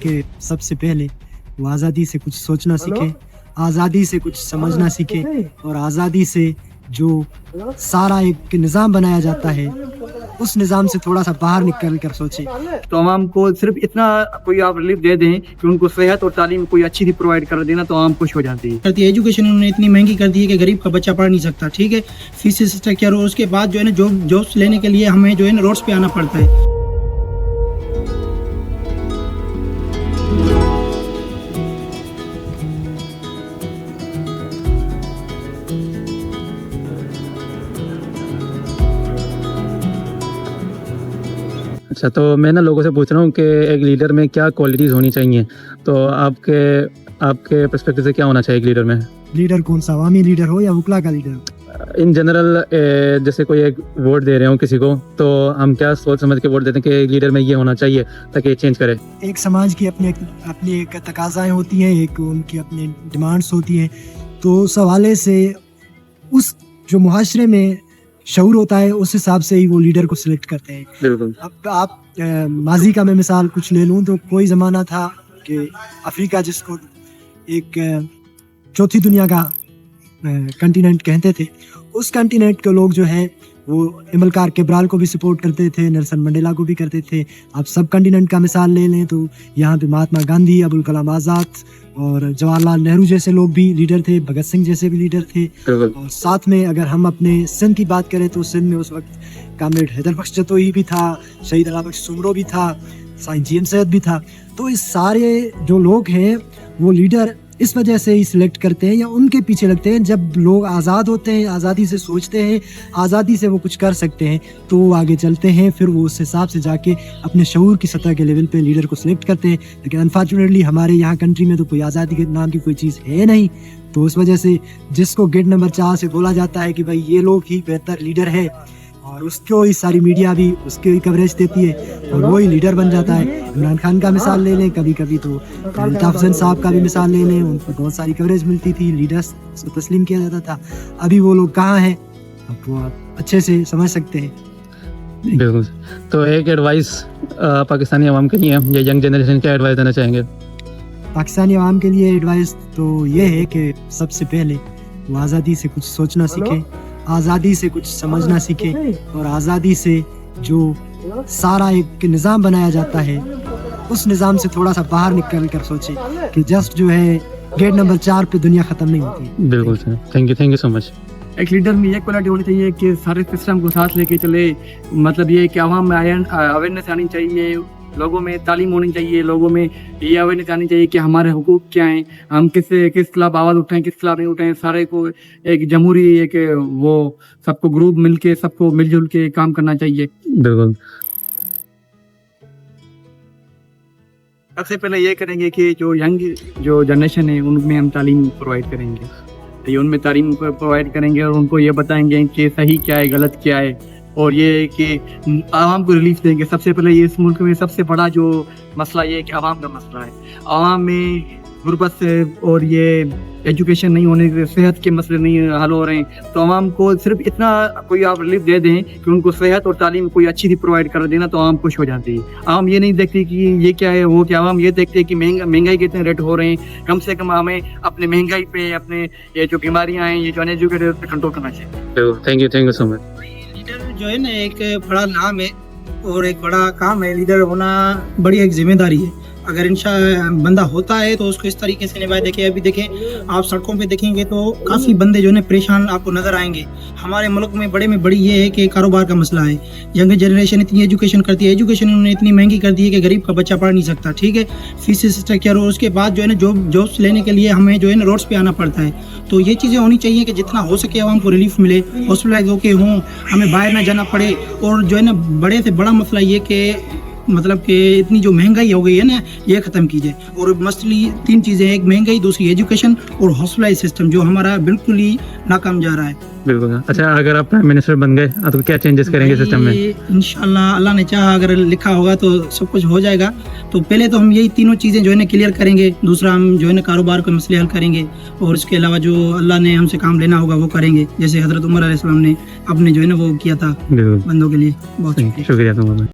کہ سب سے پہلے وہ آزادی سے کچھ سوچنا سیکھے, آزادی سے کچھ سمجھنا سیکھے, اور آزادی سے جو سارا ایک نظام بنایا جاتا ہے اس نظام سے تھوڑا سا باہر نکل کر سوچے. تو عوام کو صرف اتنا کوئی آپ ریلیف دے دیں کہ ان کو صحت اور تعلیم کوئی اچھی سی پرووائڈ کر دینا تو عوام خوش ہو جاتی ہے. ایجوکیشن انہوں نے اتنی مہنگی کر دی ہے کہ غریب کا بچہ پڑھ نہیں سکتا, ٹھیک ہے, فیس اسٹرکچر, اور اس کے بعد جو ہے نا جابس لینے کے لیے ہمیں جو ہے نا روڈس پہ آنا پڑتا ہے. اچھا, تو میں نا لوگوں سے پوچھ رہا ہوں کہ ایک لیڈر میں کیا کوالٹیز ہونی چاہیے, تو آپ کے پرسپیکٹو سے کیا ہونا چاہیے ایک لیڈر میں؟ لیڈر کون سا, عوامی لیڈر ہو یا وکلا کا لیڈر ہو؟ ان جنرل جیسے کوئی ایک ووٹ دے رہے ہوں کسی کو, تو ہم کیا سوچ سمجھ کے ووٹ دیتے ہیں کہ ایک لیڈر میں یہ ہونا چاہیے تاکہ یہ چینج کرے؟ ایک سماج کی اپنی ایک تقاضائیں ہوتی ہیں, ایک ان کی اپنی ڈیمانڈس ہوتی ہیں, تو اس حوالے سے اس جو معاشرے میں شعور ہوتا ہے اس حساب سے ہی وہ لیڈر کو سلیکٹ کرتے ہیں. بالکل. اب آپ ماضی کا میں مثال کچھ لے لوں تو کوئی زمانہ تھا کہ افریقہ جس کو ایک چوتھی دنیا کا کنٹیننٹ کہتے تھے, اس کنٹیننٹ کے لوگ جو ہیں وہ املکار کیبرال کو بھی سپورٹ کرتے تھے, نیلسن منڈیلا کو بھی کرتے تھے. آپ سب کنٹیننٹ کا مثال لے لیں تو یہاں پہ مہاتما گاندھی, ابوالکلام آزاد اور جواہر لال نہرو جیسے لوگ بھی لیڈر تھے, بھگت سنگھ جیسے بھی لیڈر تھے. اور ساتھ میں اگر ہم اپنے سندھ کی بات کریں تو سندھ میں اس وقت کامریڈ حیدر بخش جتوئی بھی تھا, شہید علامہ بخش سومرو بھی تھا, سائنس جی ایم سید بھی تھا. تو اس سارے جو لوگ ہیں وہ لیڈر اس وجہ سے ہی سلیکٹ کرتے ہیں یا ان کے پیچھے لگتے ہیں. جب لوگ آزاد ہوتے ہیں, آزادی سے سوچتے ہیں, آزادی سے وہ کچھ کر سکتے ہیں تو وہ آگے چلتے ہیں, پھر وہ اس حساب سے جا کے اپنے شعور کی سطح کے لیول پہ لیڈر کو سلیکٹ کرتے ہیں. لیکن انفارچونیٹلی ہمارے یہاں کنٹری میں تو کوئی آزادی کے نام کی کوئی چیز ہے نہیں, تو اس وجہ سے جس کو گیٹ نمبر 4 سے بولا جاتا ہے کہ بھائی یہ لوگ ہی بہتر لیڈر ہے, اور اس کو ہی ساری میڈیا بھی اس کی کوریج دیتی ہے اور وہی لیڈر بن جاتا ہے. عمران خان کا مثال لے لیں, کبھی کبھی تو الطاف حسین صاحب کا بھی مثال لے لیں, ان کو بہت ساری کوریج ملتی تھی, لیڈرس کو تسلیم کیا جاتا تھا. ابھی وہ لوگ کہاں ہیں, اب وہ اچھے سے سمجھ سکتے ہیں. بالکل. تو ایک ایڈوائس پاکستانی عوام کے لیے یا ینگ جنریشن کیا ایڈوائس دینا چاہیں گے؟ پاکستانی عوام کے لیے ایڈوائس تو یہ ہے کہ سب سے پہلے وہ آزادی سے کچھ سوچنا سیکھے, آزادی سے کچھ سمجھنا سیکھے, اور آزادی سے جو سارا ایک نظام بنایا جاتا ہے اس نظام سے تھوڑا سا باہر نکل کر سوچے کہ جسٹ جو ہے گیٹ نمبر 4 پہ دنیا ختم نہیں ہوتی. بالکل سر, تھینک یو سو مچ. ایک لیڈر میں یہ کوالٹی ہونی چاہیے کہ سارے سسٹم کو ساتھ لے کے چلے. مطلب یہ کہ عوام میں اویئرنیس آنی چاہیے, لوگوں میں تعلیم ہونی چاہیے, لوگوں میں یہ اویئرنیس آنی چاہیے کہ ہمارے حقوق کیا ہیں, ہم کس خلاف آواز اٹھائیں, کس خلاف نہیں اٹھائیں. سارے کو ایک جمہوری ایک وہ سب کو گروپ مل کے سب کو مل جل کے کام کرنا چاہیے. بالکل. سب سے پہلے یہ کریں گے کہ جو ینگ جو جنریشن ہے ان میں ہم تعلیم پرووائڈ کریں گے, یہ ان میں تعلیم پرووائڈ کریں گے اور ان کو یہ بتائیں گے کہ صحیح کیا ہے, غلط کیا ہے, اور یہ کہ عوام کو ریلیف دیں گے. سب سے پہلے یہ اس ملک میں سب سے بڑا جو مسئلہ یہ ہے کہ عوام کا مسئلہ ہے. عوام میں غربت سے اور یہ ایجوکیشن نہیں ہونے سے صحت کے مسئلے نہیں حل ہو رہے ہیں, تو عوام کو صرف اتنا کوئی آپ ریلیف دے دیں کہ ان کو صحت اور تعلیم کوئی اچھی سی پرووائڈ کر دینا تو عوام خوش ہو جاتی ہے. عوام یہ نہیں دیکھتی کہ یہ کیا ہے وہ کیا, عوام یہ دیکھتے کہ مہنگائی کے اتنے ریٹ ہو رہے ہیں, کم سے کم ہمیں اپنے مہنگائی پہ, اپنے یہ جو بیماریاں ہیں, یہ جو ان ایجوکیٹڈ پہ کنٹرول کرنا چاہیے. Thank you so much. Leader جو ہے نا ایک بڑا نام ہے اور ایک بڑا کام ہے. لیڈر ہونا بڑی ایک ذمہ داری ہے. اگر بندہ ہوتا ہے تو اس کو اس طریقے سے نبھائے. دیکھیں ابھی دیکھیں آپ سڑکوں پہ دیکھیں گے تو کافی بندے جو ہے پریشان آپ کو نظر آئیں گے. ہمارے ملک میں بڑے میں بڑی یہ ہے کہ کاروبار کا مسئلہ ہے. ینگ جنریشن اتنی ایجوکیشن کرتی ہے, ایجوکیشن انہوں نے اتنی مہنگی کر دی ہے کہ غریب کا بچہ پڑھ نہیں سکتا, ٹھیک ہے, فیس اسٹرکچر, اور اس کے بعد جو ہے نا جابس لینے کے لیے ہمیں جو ہے نا روڈس پہ آنا پڑتا ہے. تو یہ چیزیں ہونی چاہیے کہ جتنا ہو سکے عوام کو ریلیف ملے, ہاسپٹلائز ہو کے ہوں, ہمیں باہر نہ جانا پڑے. اور جو ہے نا بڑے سے بڑا مسئلہ یہ کہ مطلب کہ اتنی جو مہنگائی ہو گئی ہے نا یہ ختم کیجیے. اور مسئلہ 3 چیزیں, ایک مہنگائی, دوسری ایجوکیشن, اور ہاسپٹلائز سسٹم جو ہمارا بالکل ہی ناکام جا رہا ہے. بالکل. اچھا, اگر آپ پرائم منسٹر بن گئے تو کیا چینجز کریں گے سسٹم میں؟ انشاءاللہ اللہ نے چاہا اگر لکھا ہوگا تو سب کچھ ہو جائے گا. تو پہلے تو ہم یہی تینوں چیزیں جو ہے نا کلیئر کریں گے. دوسرا ہم جو ہے نا کاروبار کے مسئلے حل کریں گے, اور اس کے علاوہ جو اللہ نے ہم سے کام لینا ہوگا وہ کریں گے. جیسے حضرت عمر علیہ السلام نے اپنے جو ہے نا وہ کیا تھا بندوں کے لیے. بہت شکریہ تمہارا.